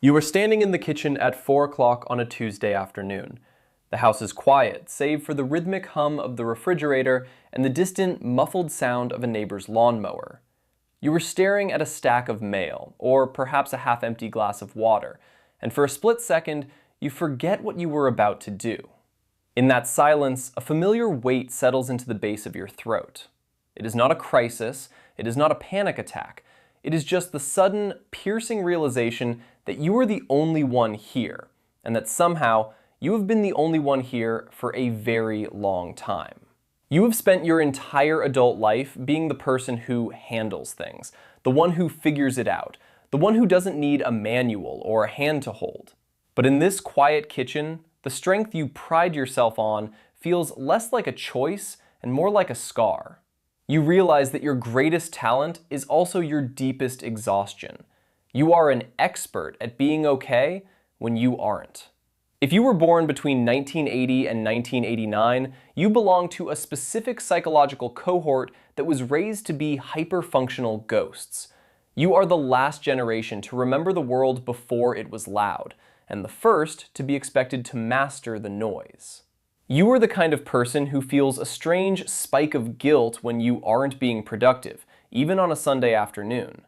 You are standing in the kitchen at 4 o'clock on a Tuesday afternoon. The house is quiet, save for the rhythmic hum of the refrigerator and the distant, muffled sound of a neighbor's lawnmower. You are staring at a stack of mail, or perhaps a half-empty glass of water, and for a split second, you forget what you were about to do. In that silence, a familiar weight settles into the base of your throat. It is not a crisis, it is not a panic attack. It is just the sudden, piercing realization that you are the only one here, and that somehow you have been the only one here for a very long time. You have spent your entire adult life being the person who handles things, the one who figures it out, the one who doesn't need a manual or a hand to hold. But in this quiet kitchen, the strength you pride yourself on feels less like a choice and more like a scar. You realize that your greatest talent is also your deepest exhaustion. You are an expert at being okay when you aren't. If you were born between 1980 and 1989, you belong to a specific psychological cohort that was raised to be hyper-functional ghosts. You are the last generation to remember the world before it was loud, and the first to be expected to master the noise. You are the kind of person who feels a strange spike of guilt when you aren't being productive, even on a Sunday afternoon.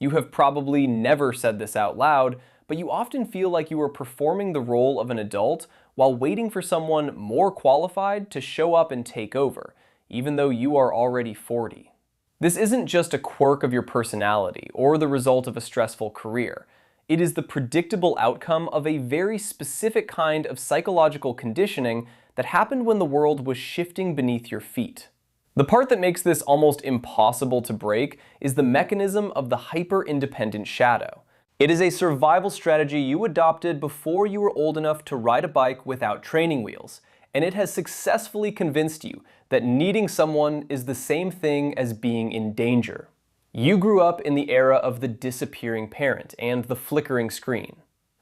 You have probably never said this out loud, but you often feel like you are performing the role of an adult while waiting for someone more qualified to show up and take over, even though you are already 40. This isn't just a quirk of your personality or the result of a stressful career. It is the predictable outcome of a very specific kind of psychological conditioning that happened when the world was shifting beneath your feet. The part that makes this almost impossible to break is the mechanism of the hyper-independent shadow. It is a survival strategy you adopted before you were old enough to ride a bike without training wheels, and it has successfully convinced you that needing someone is the same thing as being in danger. You grew up in the era of the disappearing parent and the flickering screen.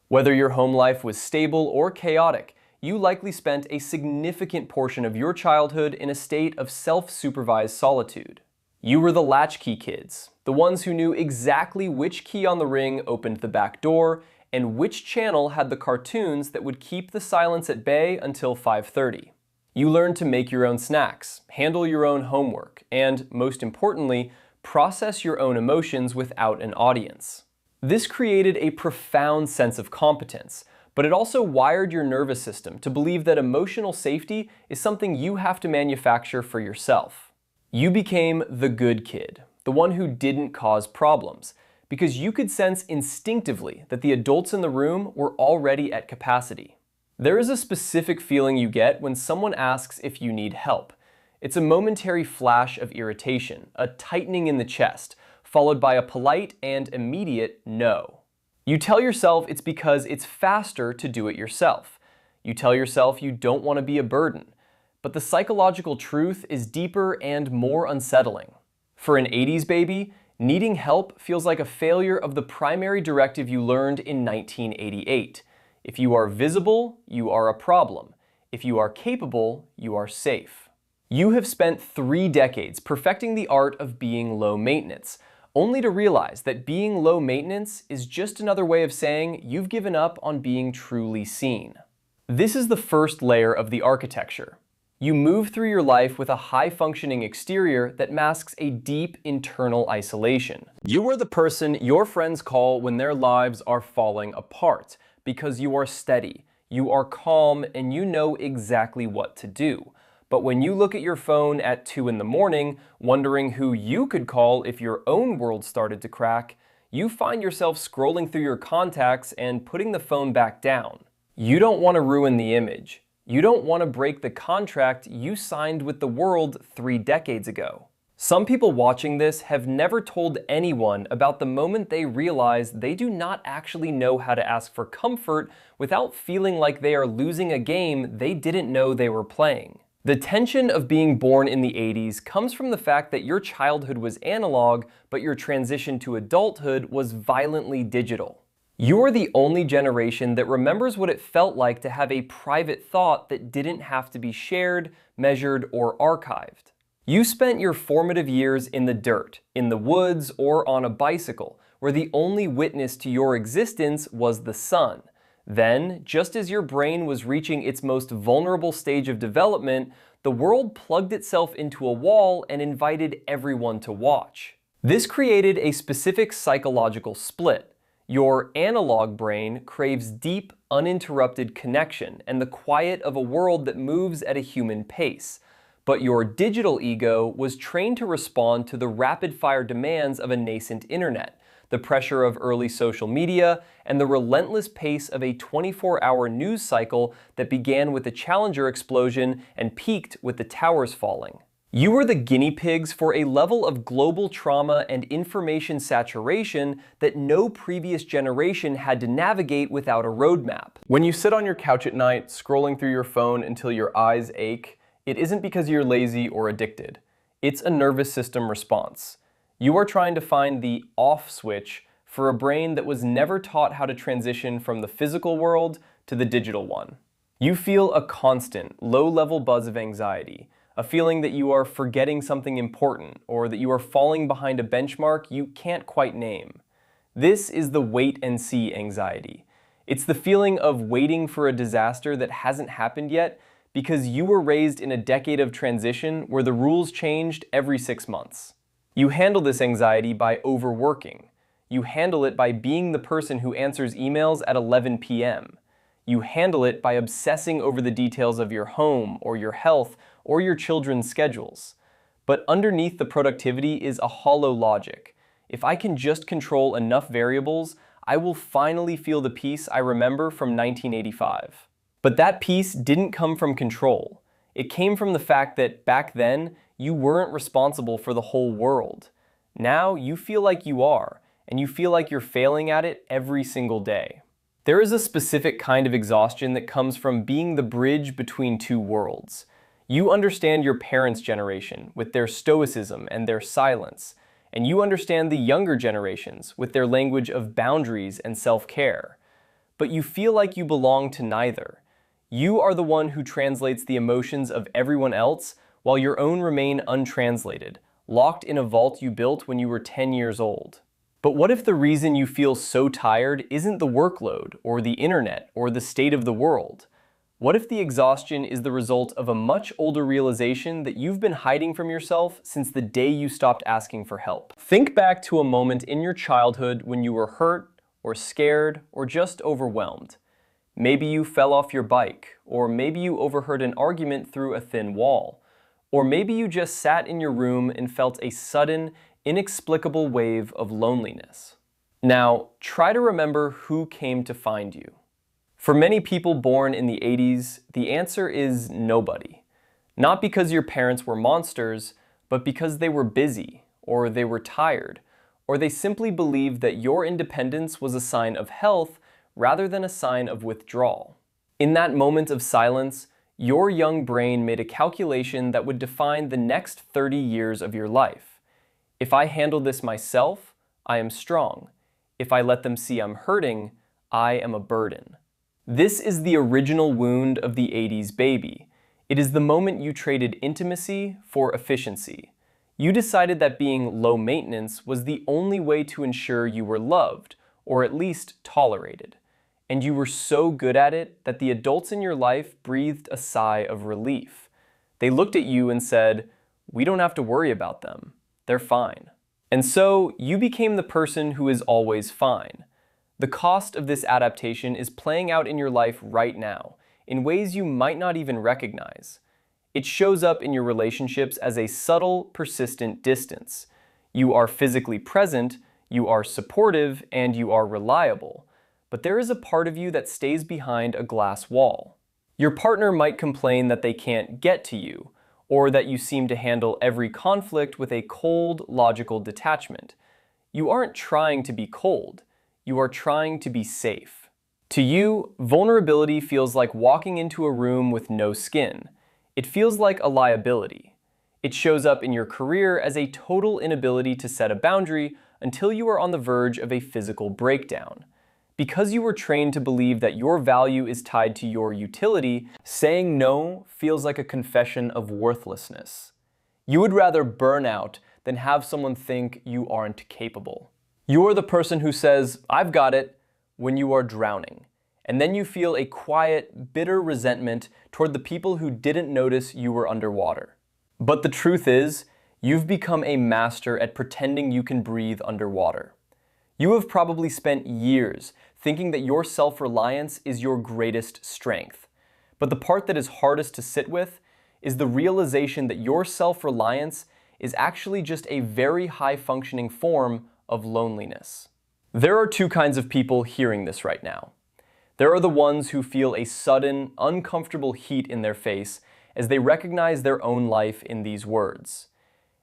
Whether your home life was stable or chaotic, you likely spent a significant portion of your childhood in a state of self-supervised solitude. You were the latchkey kids, the ones who knew exactly which key on the ring opened the back door and which channel had the cartoons that would keep the silence at bay until 5:30. You learned to make your own snacks, handle your own homework, and, most importantly, process your own emotions without an audience. This created a profound sense of competence, but it also wired your nervous system to believe that emotional safety is something you have to manufacture for yourself. You became the good kid, the one who didn't cause problems, because you could sense instinctively that the adults in the room were already at capacity. There is a specific feeling you get when someone asks if you need help. It's a momentary flash of irritation, a tightening in the chest, followed by a polite and immediate no. You tell yourself it's because it's faster to do it yourself. You tell yourself you don't want to be a burden. But the psychological truth is deeper and more unsettling. For an 80s baby, needing help feels like a failure of the primary directive you learned in 1988. If you are visible, you are a problem. If you are capable, you are safe. You have spent 3 decades perfecting the art of being low maintenance, only to realize that being low maintenance is just another way of saying you've given up on being truly seen. This is the first layer of the architecture. You move through your life with a high-functioning exterior that masks a deep internal isolation. You are the person your friends call when their lives are falling apart, because you are steady, you are calm, and you know exactly what to do. But when you look at your phone at 2 in the morning, wondering who you could call if your own world started to crack, you find yourself scrolling through your contacts and putting the phone back down. You don't want to ruin the image. You don't want to break the contract you signed with the world 3 decades ago. Some people watching this have never told anyone about the moment they realize they do not actually know how to ask for comfort without feeling like they are losing a game they didn't know they were playing. The tension of being born in the 80s comes from the fact that your childhood was analog, but your transition to adulthood was violently digital. You are the only generation that remembers what it felt like to have a private thought that didn't have to be shared, measured, or archived. You spent your formative years in the dirt, in the woods, or on a bicycle, where the only witness to your existence was the sun. Then, just as your brain was reaching its most vulnerable stage of development, the world plugged itself into a wall and invited everyone to watch. This created a specific psychological split. Your analog brain craves deep, uninterrupted connection and the quiet of a world that moves at a human pace. But your digital ego was trained to respond to the rapid-fire demands of a nascent internet, the pressure of early social media, and the relentless pace of a 24-hour news cycle that began with the Challenger explosion and peaked with the towers falling. You were the guinea pigs for a level of global trauma and information saturation that no previous generation had to navigate without a roadmap. When you sit on your couch at night, scrolling through your phone until your eyes ache, it isn't because you're lazy or addicted. It's a nervous system response. You are trying to find the off switch for a brain that was never taught how to transition from the physical world to the digital one. You feel a constant, low-level buzz of anxiety, a feeling that you are forgetting something important or that you are falling behind a benchmark you can't quite name. This is the wait-and-see anxiety. It's the feeling of waiting for a disaster that hasn't happened yet because you were raised in a decade of transition where the rules changed every 6 months. You handle this anxiety by overworking. You handle it by being the person who answers emails at 11 p.m. You handle it by obsessing over the details of your home or your health or your children's schedules. But underneath the productivity is a hollow logic. If I can just control enough variables, I will finally feel the peace I remember from 1985. But that peace didn't come from control. It came from the fact that back then, you weren't responsible for the whole world. Now you feel like you are, and you feel like you're failing at it every single day. There is a specific kind of exhaustion that comes from being the bridge between two worlds. You understand your parents' generation with their stoicism and their silence, and you understand the younger generations with their language of boundaries and self-care. But you feel like you belong to neither. You are the one who translates the emotions of everyone else while your own remain untranslated, locked in a vault you built when you were 10 years old. But what if the reason you feel so tired isn't the workload, or the internet, or the state of the world? What if the exhaustion is the result of a much older realization that you've been hiding from yourself since the day you stopped asking for help? Think back to a moment in your childhood when you were hurt, or scared, or just overwhelmed. Maybe you fell off your bike, or maybe you overheard an argument through a thin wall. Or maybe you just sat in your room and felt a sudden, inexplicable wave of loneliness. Now, try to remember who came to find you. For many people born in the 80s, the answer is nobody. Not because your parents were monsters, but because they were busy, or they were tired, or they simply believed that your independence was a sign of health rather than a sign of withdrawal. In that moment of silence, your young brain made a calculation that would define the next 30 years of your life. If I handle this myself, I am strong. If I let them see I'm hurting, I am a burden. This is the original wound of the 80s baby. It is the moment you traded intimacy for efficiency. You decided that being low maintenance was the only way to ensure you were loved, or at least tolerated. And you were so good at it that the adults in your life breathed a sigh of relief. They looked at you and said, "We don't have to worry about them. They're fine." And so you became the person who is always fine. The cost of this adaptation is playing out in your life right now, in ways you might not even recognize. It shows up in your relationships as a subtle, persistent distance. You are physically present, you are supportive, and you are reliable. But there is a part of you that stays behind a glass wall. Your partner might complain that they can't get to you, or that you seem to handle every conflict with a cold, logical detachment. You aren't trying to be cold, you are trying to be safe. To you, vulnerability feels like walking into a room with no skin. It feels like a liability. It shows up in your career as a total inability to set a boundary until you are on the verge of a physical breakdown. Because you were trained to believe that your value is tied to your utility, saying no feels like a confession of worthlessness. You would rather burn out than have someone think you aren't capable. You're the person who says, "I've got it," when you are drowning. And then you feel a quiet, bitter resentment toward the people who didn't notice you were underwater. But the truth is, you've become a master at pretending you can breathe underwater. You have probably spent years thinking that your self-reliance is your greatest strength. But the part that is hardest to sit with is the realization that your self-reliance is actually just a very high-functioning form of loneliness. There are two kinds of people hearing this right now. There are the ones who feel a sudden, uncomfortable heat in their face as they recognize their own life in these words.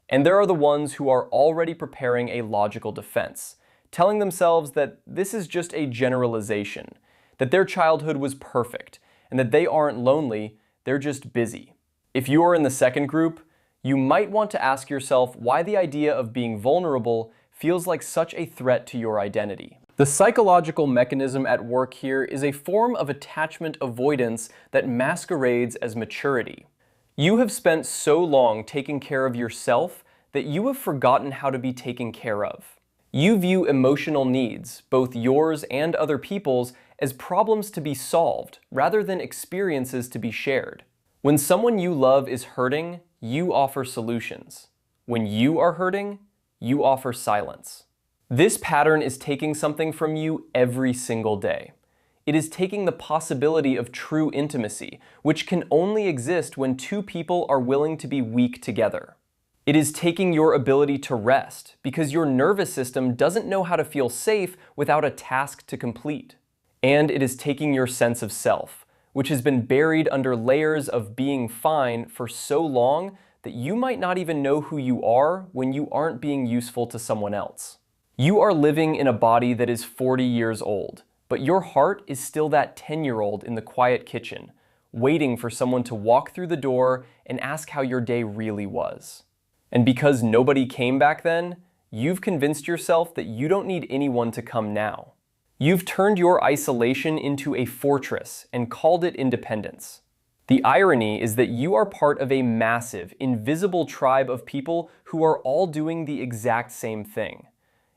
And there are the ones who are already preparing a logical defense, telling themselves that this is just a generalization, that their childhood was perfect, and that they aren't lonely, they're just busy. If you are in the second group, you might want to ask yourself why the idea of being vulnerable feels like such a threat to your identity. The psychological mechanism at work here is a form of attachment avoidance that masquerades as maturity. You have spent so long taking care of yourself that you have forgotten how to be taken care of. You view emotional needs, both yours and other people's, as problems to be solved, rather than experiences to be shared. When someone you love is hurting, you offer solutions. When you are hurting, you offer silence. This pattern is taking something from you every single day. It is taking the possibility of true intimacy, which can only exist when two people are willing to be weak together. It is taking your ability to rest, because your nervous system doesn't know how to feel safe without a task to complete. And it is taking your sense of self, which has been buried under layers of being fine for so long that you might not even know who you are when you aren't being useful to someone else. You are living in a body that is 40 years old, but your heart is still that 10-year-old in the quiet kitchen, waiting for someone to walk through the door and ask how your day really was. And because nobody came back then, you've convinced yourself that you don't need anyone to come now. You've turned your isolation into a fortress and called it independence. The irony is that you are part of a massive, invisible tribe of people who are all doing the exact same thing.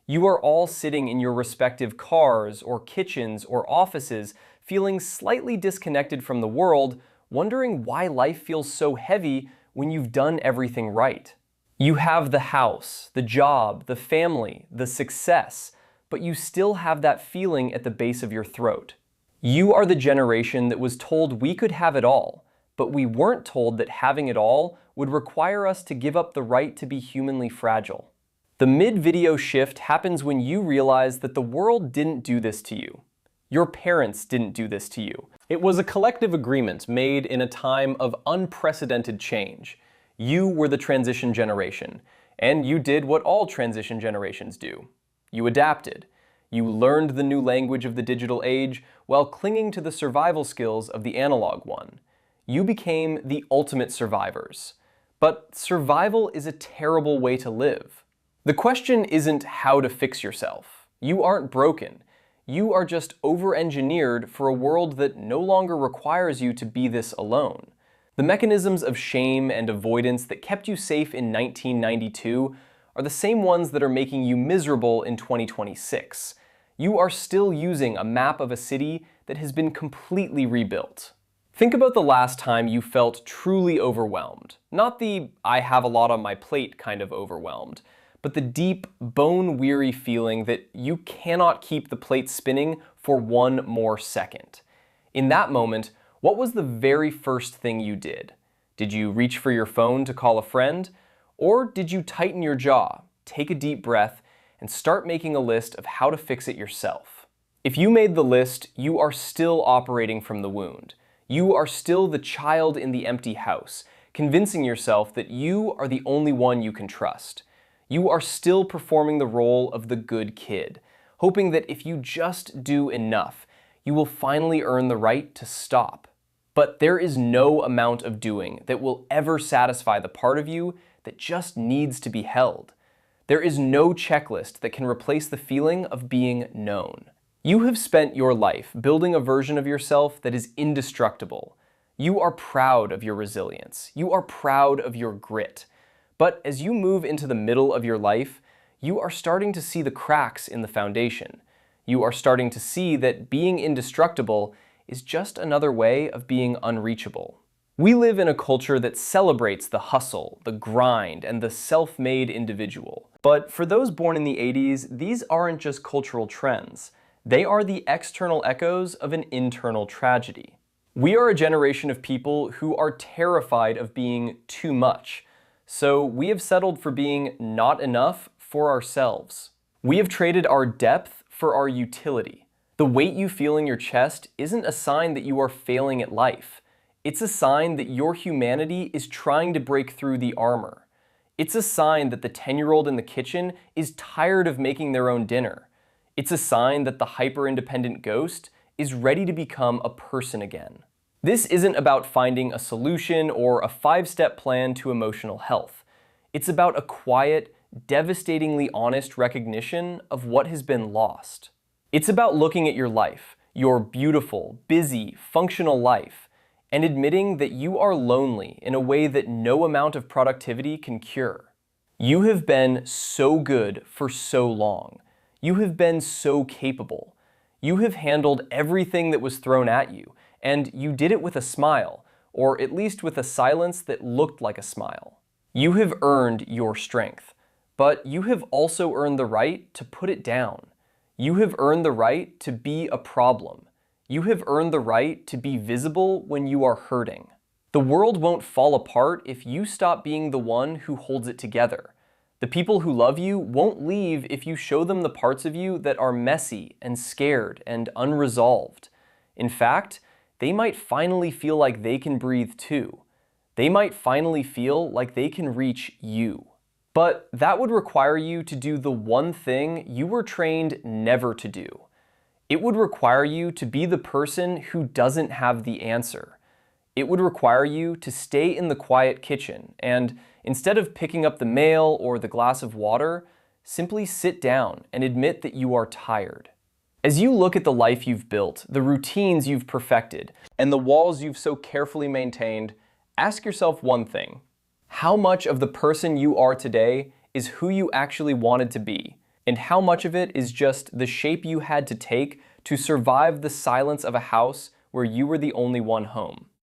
You are all sitting in your respective cars or kitchens or offices, feeling slightly disconnected from the world, wondering why life feels so heavy when you've done everything right. You have the house, the job, the family, the success, but you still have that feeling at the base of your throat. You are the generation that was told we could have it all, but we weren't told that having it all would require us to give up the right to be humanly fragile. The mid-video shift happens when you realize that the world didn't do this to you. Your parents didn't do this to you. It was a collective agreement made in a time of unprecedented change. You were the transition generation, and you did what all transition generations do. You adapted. You learned the new language of the digital age while clinging to the survival skills of the analog one. You became the ultimate survivors. But survival is a terrible way to live. The question isn't how to fix yourself. You aren't broken. You are just over-engineered for a world that no longer requires you to be this alone. The mechanisms of shame and avoidance that kept you safe in 1992 are the same ones that are making you miserable in 2026. You are still using a map of a city that has been completely rebuilt. Think about the last time you felt truly overwhelmed. Not the "I have a lot on my plate" kind of overwhelmed, but the deep, bone-weary feeling that you cannot keep the plate spinning for one more second. In that moment, what was the very first thing you did? Did you reach for your phone to call a friend? Or did you tighten your jaw, take a deep breath, and start making a list of how to fix it yourself? If you made the list, you are still operating from the wound. You are still the child in the empty house, convincing yourself that you are the only one you can trust. You are still performing the role of the good kid, hoping that if you just do enough, you will finally earn the right to stop. But there is no amount of doing that will ever satisfy the part of you that just needs to be held. There is no checklist that can replace the feeling of being known. You have spent your life building a version of yourself that is indestructible. You are proud of your resilience. You are proud of your grit. But as you move into the middle of your life, you are starting to see the cracks in the foundation. You are starting to see that being indestructible is just another way of being unreachable. We live in a culture that celebrates the hustle, the grind, and the self-made individual. But for those born in the 80s, these aren't just cultural trends. They are the external echoes of an internal tragedy. We are a generation of people who are terrified of being too much. So we have settled for being not enough for ourselves. We have traded our depth for our utility. The weight you feel in your chest isn't a sign that you are failing at life. It's a sign that your humanity is trying to break through the armor. It's a sign that the 10-year-old in the kitchen is tired of making their own dinner. It's a sign that the hyper-independent ghost is ready to become a person again. This isn't about finding a solution or a 5-step plan to emotional health. It's about a quiet, devastatingly honest recognition of what has been lost. It's about looking at your life, your beautiful, busy, functional life, and admitting that you are lonely in a way that no amount of productivity can cure. You have been so good for so long. You have been so capable. You have handled everything that was thrown at you, and you did it with a smile, or at least with a silence that looked like a smile. You have earned your strength, but you have also earned the right to put it down. You have earned the right to be a problem. You have earned the right to be visible when you are hurting. The world won't fall apart if you stop being the one who holds it together. The people who love you won't leave if you show them the parts of you that are messy and scared and unresolved. In fact, they might finally feel like they can breathe too. They might finally feel like they can reach you. But that would require you to do the one thing you were trained never to do. It would require you to be the person who doesn't have the answer. It would require you to stay in the quiet kitchen and, instead of picking up the mail or the glass of water, simply sit down and admit that you are tired. As you look at the life you've built, the routines you've perfected, and the walls you've so carefully maintained, ask yourself one thing. How much of the person you are today is who you actually wanted to be? And how much of it is just the shape you had to take to survive the silence of a house where you were the only one home?